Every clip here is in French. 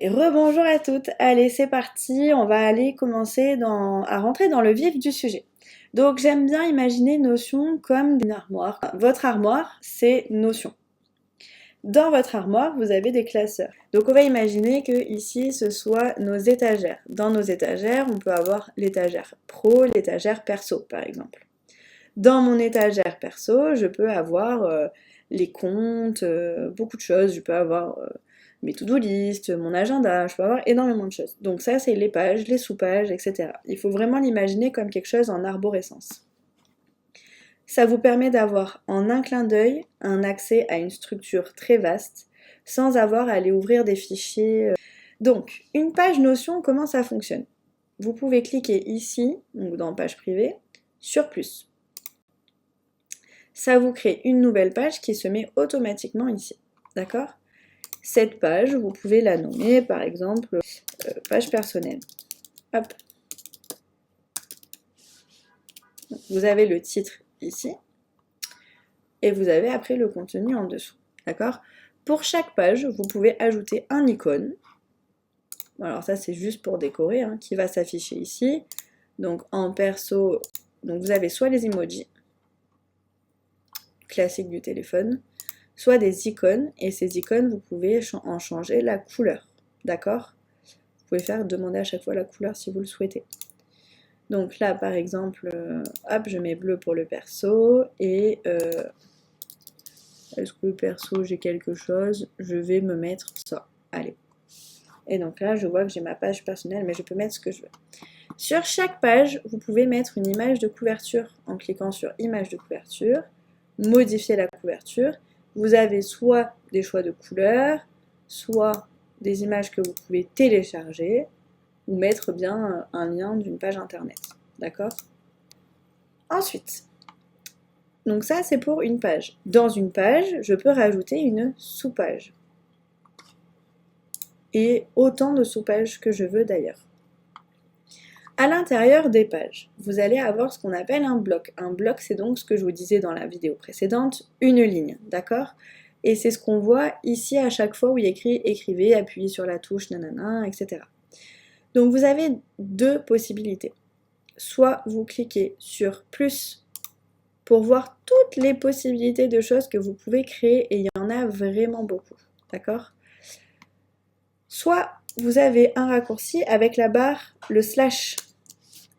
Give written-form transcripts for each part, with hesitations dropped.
Et rebonjour à toutes, allez c'est parti, on va aller commencer à rentrer dans le vif du sujet. Donc j'aime bien imaginer Notion comme une armoire. Votre armoire, c'est Notion. Dans votre armoire, vous avez des classeurs. Donc on va imaginer que ici ce soit nos étagères. Dans nos étagères, on peut avoir l'étagère pro, l'étagère perso par exemple. Dans mon étagère perso, je peux avoir les comptes, beaucoup de choses. Je peux avoir mes to-do list, mon agenda, je peux avoir énormément de choses. Donc ça, c'est les pages, les sous-pages, etc. Il faut vraiment l'imaginer comme quelque chose en arborescence. Ça vous permet d'avoir en un clin d'œil un accès à une structure très vaste sans avoir à aller ouvrir des fichiers. Donc, une page Notion, comment ça fonctionne? Vous pouvez cliquer ici, donc dans page privée, sur plus. Ça vous crée une nouvelle page qui se met automatiquement ici. D'accord? Cette page, vous pouvez la nommer par exemple page personnelle. Hop. Vous avez le titre ici et vous avez après le contenu en dessous. D'accord? Pour chaque page, vous pouvez ajouter un icône. Alors ça c'est juste pour décorer, hein, qui va s'afficher ici. Donc en perso, donc vous avez soit les emojis classiques du téléphone, soit des icônes, et ces icônes, vous pouvez en changer la couleur, d'accord? Vous pouvez faire demander à chaque fois la couleur si vous le souhaitez. Donc là, par exemple, hop, je mets bleu pour le perso, et est-ce que perso, j'ai quelque chose? Je vais me mettre ça, allez. Et donc là, je vois que j'ai ma page personnelle, mais je peux mettre ce que je veux. Sur chaque page, vous pouvez mettre une image de couverture en cliquant sur image de couverture, modifier la couverture. Vous avez soit des choix de couleurs, soit des images que vous pouvez télécharger, ou mettre bien un lien d'une page internet. D'accord? Ensuite, donc ça c'est pour une page. Dans une page, je peux rajouter une sous-page. Et autant de sous-pages que je veux d'ailleurs. À l'intérieur des pages, vous allez avoir ce qu'on appelle un bloc. Un bloc, c'est donc ce que je vous disais dans la vidéo précédente, une ligne, d'accord? Et c'est ce qu'on voit ici à chaque fois où il y a écrit « Écrivez », appuyez sur la touche, nanana, etc. Donc vous avez deux possibilités. Soit vous cliquez sur « Plus » pour voir toutes les possibilités de choses que vous pouvez créer, et il y en a vraiment beaucoup, d'accord? Soit vous avez un raccourci avec la barre, le slash,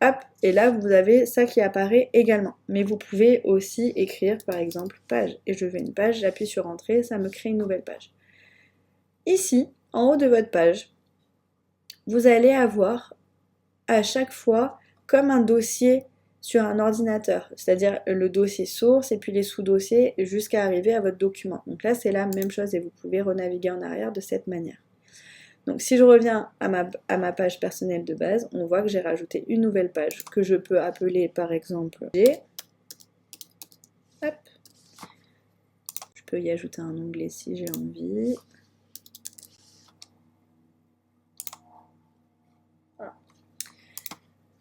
hop, et là vous avez ça qui apparaît également. Mais vous pouvez aussi écrire par exemple page, et je veux une page, j'appuie sur entrée, ça me crée une nouvelle page. Ici, en haut de votre page, vous allez avoir à chaque fois comme un dossier sur un ordinateur, c'est-à-dire le dossier source et puis les sous-dossiers jusqu'à arriver à votre document. Donc là c'est la même chose et vous pouvez renaviguer en arrière de cette manière. Donc si je reviens à ma page personnelle de base, on voit que j'ai rajouté une nouvelle page que je peux appeler par exemple G. Hop. Je peux y ajouter un onglet si j'ai envie. Voilà.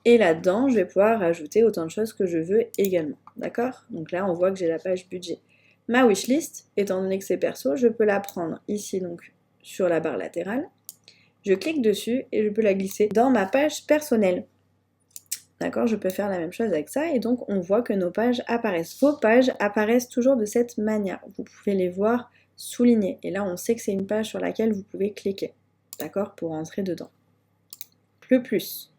Et là-dedans, je vais pouvoir rajouter autant de choses que je veux également. D'accord? Donc là, on voit que j'ai la page budget. Ma wishlist, étant donné que c'est perso, je peux la prendre ici donc sur la barre latérale. Je clique dessus et je peux la glisser dans ma page personnelle. D'accord, je peux faire la même chose avec ça et donc on voit que nos pages apparaissent. Vos pages apparaissent toujours de cette manière. Vous pouvez les voir soulignées. Et là, on sait que c'est une page sur laquelle vous pouvez cliquer. D'accord, pour entrer dedans. Le plus,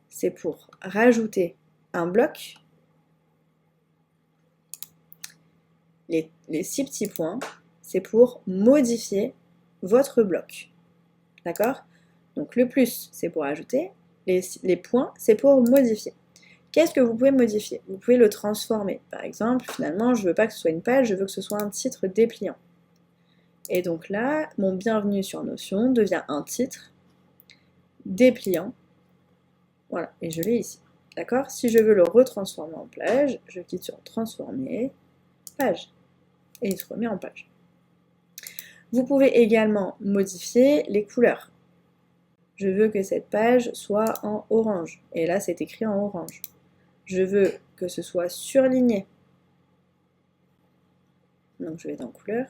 c'est pour rajouter un bloc. Les 6 petits points, c'est pour modifier votre bloc. D'accord? Donc le plus, c'est pour ajouter. Les points, c'est pour modifier. Qu'est-ce que vous pouvez modifier? Vous pouvez le transformer. Par exemple, finalement, je ne veux pas que ce soit une page, je veux que ce soit un titre dépliant. Et donc là, mon bienvenue sur Notion devient un titre dépliant. Voilà, et je l'ai ici. D'accord? Si je veux le retransformer en page, je clique sur transformer, page. Et il se remet en page. Vous pouvez également modifier les couleurs. Je veux que cette page soit en orange. Et là, c'est écrit en orange. Je veux que ce soit surligné. Donc, je vais dans couleur.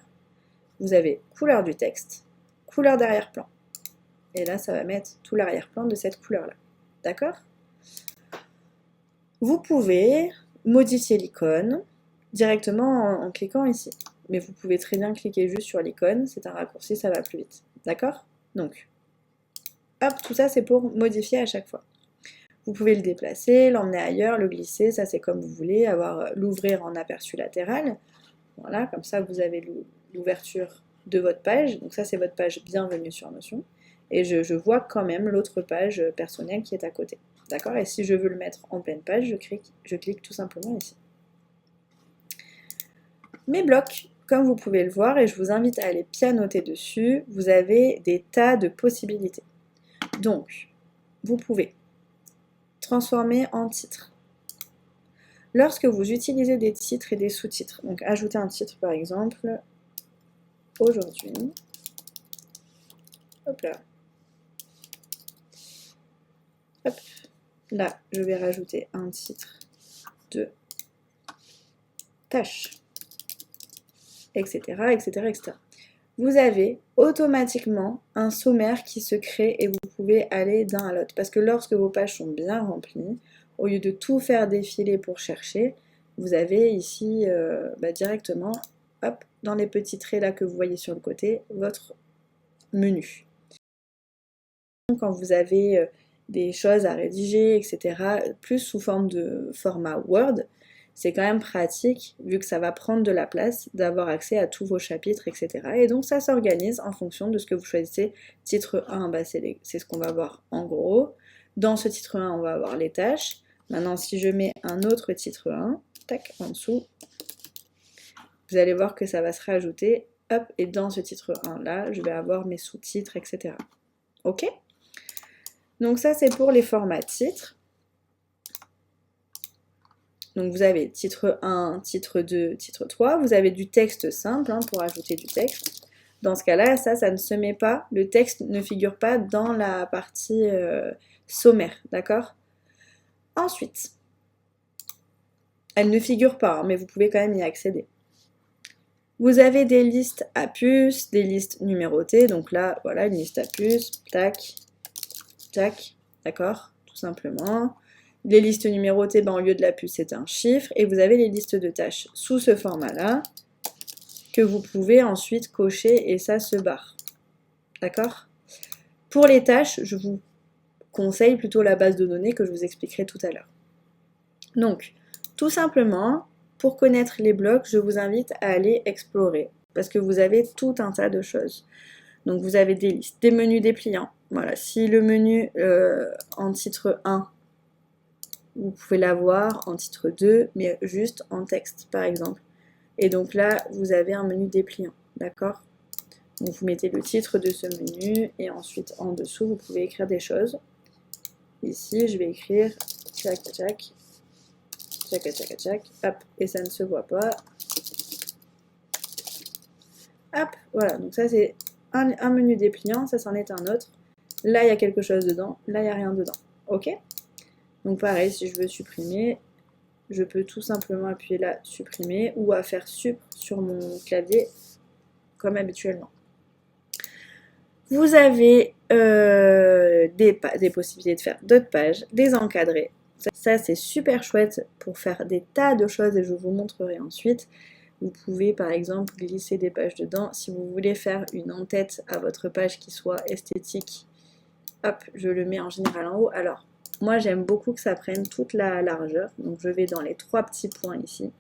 Vous avez couleur du texte, couleur d'arrière-plan. Et là, ça va mettre tout l'arrière-plan de cette couleur-là. D'accord? Vous pouvez modifier l'icône directement en cliquant ici. Mais vous pouvez très bien cliquer juste sur l'icône, c'est un raccourci, ça va plus vite. D'accord? Donc, hop, tout ça c'est pour modifier à chaque fois. Vous pouvez le déplacer, l'emmener ailleurs, le glisser, ça c'est comme vous voulez, l'ouvrir en aperçu latéral. Voilà, comme ça vous avez l'ouverture de votre page. Donc ça c'est votre page bienvenue sur Notion. Et je vois quand même l'autre page personnelle qui est à côté. D'accord? Et si je veux le mettre en pleine page, je clique tout simplement ici. Mes blocs, comme vous pouvez le voir, et je vous invite à aller pianoter dessus, vous avez des tas de possibilités. Donc, vous pouvez transformer en titre. Lorsque vous utilisez des titres et des sous-titres, donc ajouter un titre par exemple, aujourd'hui, hop là, hop, là je vais rajouter un titre de tâche, etc., etc., etc. Vous avez automatiquement un sommaire qui se crée et vous pouvez aller d'un à l'autre. Parce que lorsque vos pages sont bien remplies, au lieu de tout faire défiler pour chercher, vous avez ici directement, hop, dans les petits traits là que vous voyez sur le côté, votre menu. Quand vous avez des choses à rédiger, etc., plus sous forme de format Word, c'est quand même pratique, vu que ça va prendre de la place, d'avoir accès à tous vos chapitres, etc. Et donc ça s'organise en fonction de ce que vous choisissez. Titre 1, c'est ce qu'on va voir en gros. Dans ce titre 1, on va avoir les tâches. Maintenant, si je mets un autre titre 1, tac, en dessous, vous allez voir que ça va se rajouter. Hop, et dans ce titre 1 là, je vais avoir mes sous-titres, etc. Ok? Donc ça, c'est pour les formats titres. Donc vous avez titre 1, titre 2, titre 3. Vous avez du texte simple pour ajouter du texte. Dans ce cas-là, ça ne se met pas. Le texte ne figure pas dans la partie sommaire, d'accord? Ensuite, elle ne figure pas, mais vous pouvez quand même y accéder. Vous avez des listes à puces, des listes numérotées. Donc là, voilà, une liste à puces, tac, tac, d'accord, tout simplement. Les listes numérotées, au lieu de la puce, c'est un chiffre. Et vous avez les listes de tâches sous ce format-là, que vous pouvez ensuite cocher et ça se barre. D'accord? Pour les tâches, je vous conseille plutôt la base de données que je vous expliquerai tout à l'heure. Donc, tout simplement, pour connaître les blocs, je vous invite à aller explorer. Parce que vous avez tout un tas de choses. Donc vous avez des listes, des menus dépliants. Voilà, si le menu en titre 1, vous pouvez l'avoir en titre 2, mais juste en texte, par exemple. Et donc là, vous avez un menu dépliant, d'accord? Donc vous mettez le titre de ce menu, et ensuite en dessous, vous pouvez écrire des choses. Ici, je vais écrire tchac tchac, tchac tchac tchac, hop, et ça ne se voit pas. Hop, voilà, donc ça c'est un menu dépliant, ça c'en est un autre. Là, il y a quelque chose dedans, là, il n'y a rien dedans. Ok? Donc pareil, si je veux supprimer, je peux tout simplement appuyer là, supprimer, ou à faire sup sur mon clavier, comme habituellement. Vous avez des possibilités de faire d'autres pages, des encadrés. Ça c'est super chouette pour faire des tas de choses et je vous montrerai ensuite. Vous pouvez par exemple glisser des pages dedans. Si vous voulez faire une en-tête à votre page qui soit esthétique, hop, je le mets en général en haut. Alors, moi j'aime beaucoup que ça prenne toute la largeur. Donc je vais dans les trois petits points ici.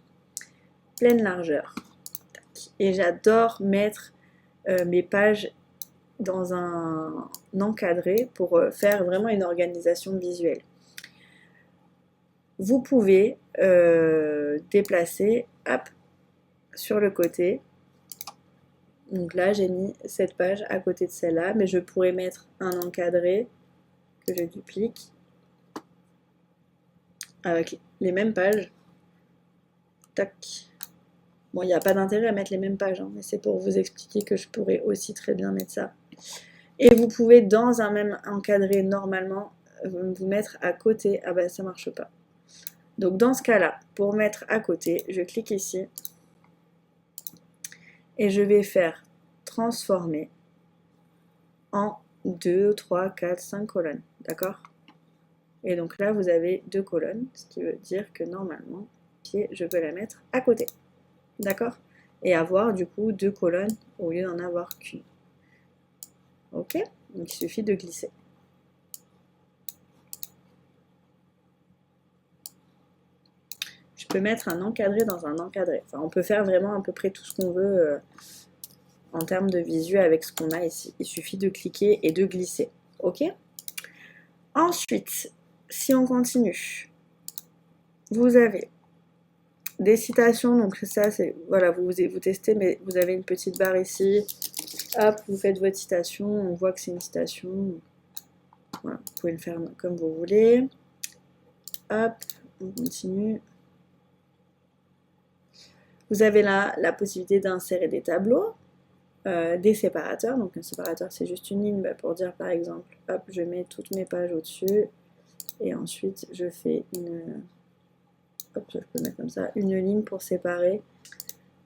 Pleine largeur. Et j'adore mettre mes pages dans un encadré pour faire vraiment une organisation visuelle. Vous pouvez déplacer, hop, sur le côté. Donc là, j'ai mis cette page à côté de celle-là, mais je pourrais mettre un encadré que je duplique avec les mêmes pages. Tac. Bon, il n'y a pas d'intérêt à mettre les mêmes pages, mais c'est pour vous expliquer que je pourrais aussi très bien mettre ça. Et vous pouvez, dans un même encadré, normalement, vous mettre à côté. Ah ben, ça marche pas. Donc dans ce cas-là, pour mettre à côté, je clique ici et je vais faire transformer en 2, 3, 4, 5 colonnes, d'accord? Et donc là, vous avez 2 colonnes, ce qui veut dire que normalement, je peux la mettre à côté, d'accord? Et avoir du coup 2 colonnes au lieu d'en avoir qu'une. Ok? Donc il suffit de glisser. Je peux mettre un encadré dans un encadré. Enfin, on peut faire vraiment à peu près tout ce qu'on veut en termes de visu avec ce qu'on a ici. Il suffit de cliquer et de glisser. Ok? Ensuite, si on continue, vous avez des citations. Donc ça, c'est voilà, vous testez, mais vous avez une petite barre ici. Hop, vous faites votre citation. On voit que c'est une citation. Voilà, vous pouvez le faire comme vous voulez. Hop, on continue. Vous avez là la possibilité d'insérer des tableaux, des séparateurs. Donc un séparateur, c'est juste une ligne pour dire par exemple, hop, je mets toutes mes pages au-dessus. Et ensuite, je fais une... Hop, je peux mettre comme ça, une ligne pour séparer.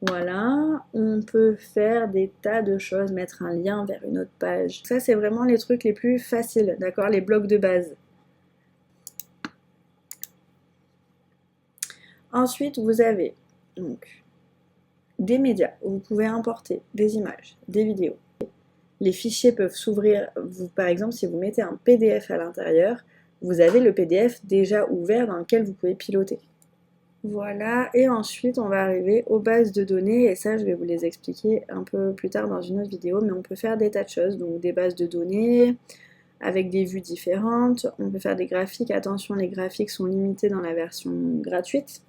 Voilà, on peut faire des tas de choses, mettre un lien vers une autre page. Ça, c'est vraiment les trucs les plus faciles, d'accord? Les blocs de base. Ensuite, vous avez donc des médias où vous pouvez importer des images, des vidéos. Les fichiers peuvent s'ouvrir, par exemple, si vous mettez un PDF à l'intérieur, vous avez le PDF déjà ouvert dans lequel vous pouvez piloter. Voilà, et ensuite on va arriver aux bases de données, et ça je vais vous les expliquer un peu plus tard dans une autre vidéo, mais on peut faire des tas de choses, donc des bases de données, avec des vues différentes, on peut faire des graphiques, attention les graphiques sont limités dans la version gratuite,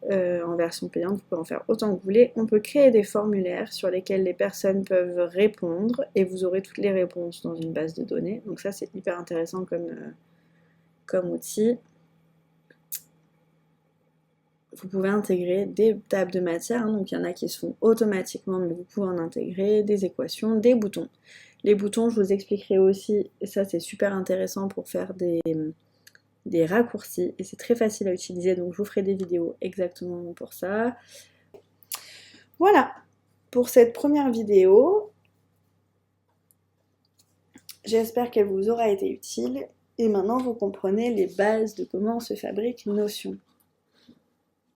en version payante vous pouvez en faire autant que vous voulez, on peut créer des formulaires sur lesquels les personnes peuvent répondre, et vous aurez toutes les réponses dans une base de données, donc ça c'est hyper intéressant comme outil. Vous pouvez intégrer des tables de matière, hein, donc il y en a qui se font automatiquement, mais vous pouvez en intégrer, des équations, des boutons. Les boutons, je vous expliquerai aussi, et ça c'est super intéressant pour faire des raccourcis, et c'est très facile à utiliser, donc je vous ferai des vidéos exactement pour ça. Voilà, pour cette première vidéo, j'espère qu'elle vous aura été utile, et maintenant vous comprenez les bases de comment se fabrique Notion.